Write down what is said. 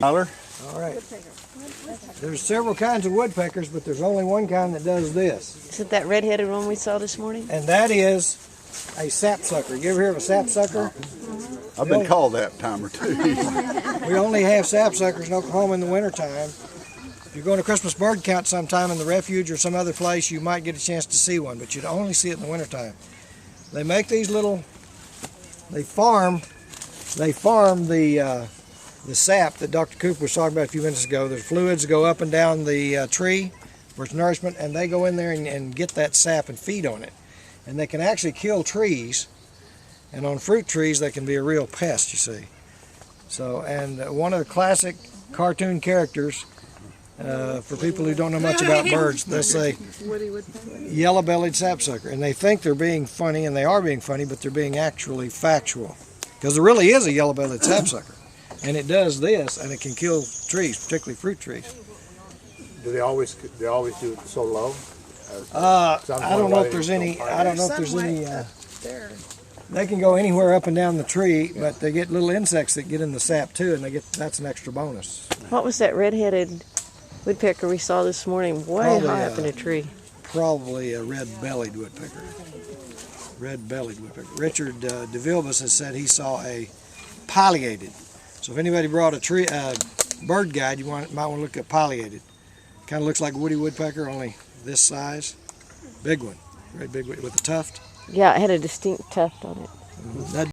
Tyler? All right. There's several kinds of woodpeckers, but there's only one kind that does this. Is it that red-headed one we saw this morning? And that is a sapsucker. You ever hear of a sapsucker? I've been called that time or two. We only have sapsuckers in Oklahoma in the wintertime. If you're going to Christmas bird count sometime in the refuge or some other place, you might get a chance to see one, but you'd only see it in the wintertime. They make these little, they farm the sap that Dr. Cooper was talking about a few minutes ago. There's fluids that go up and down the tree for its nourishment, and they go in there and get that sap and feed on it. And they can actually kill trees, and on fruit trees they can be a real pest, you see. So, and one of the classic cartoon characters, for people who don't know much about birds, they say yellow-bellied sapsucker, and they think they're being funny, and they are being funny, but they're being actually factual, because there really is a yellow-bellied sapsucker, and it does this, and it can kill trees, particularly fruit trees. Do they always do it so low? I don't know if there's any. I don't know if there's any. They can go anywhere up and down the tree, but they get little insects that get in the sap too, and that's an extra bonus. What was that red-headed woodpecker we saw this morning? Way high up in a tree. Probably a red-bellied woodpecker. Red-bellied woodpecker. Richard DeVilbiss has said he saw a pileated. So if anybody brought a bird guide, might want to look at pileated. Kind of looks like a woody woodpecker, only this size. Big one, very big with a tuft. Yeah, it had a distinct tuft on it. That'd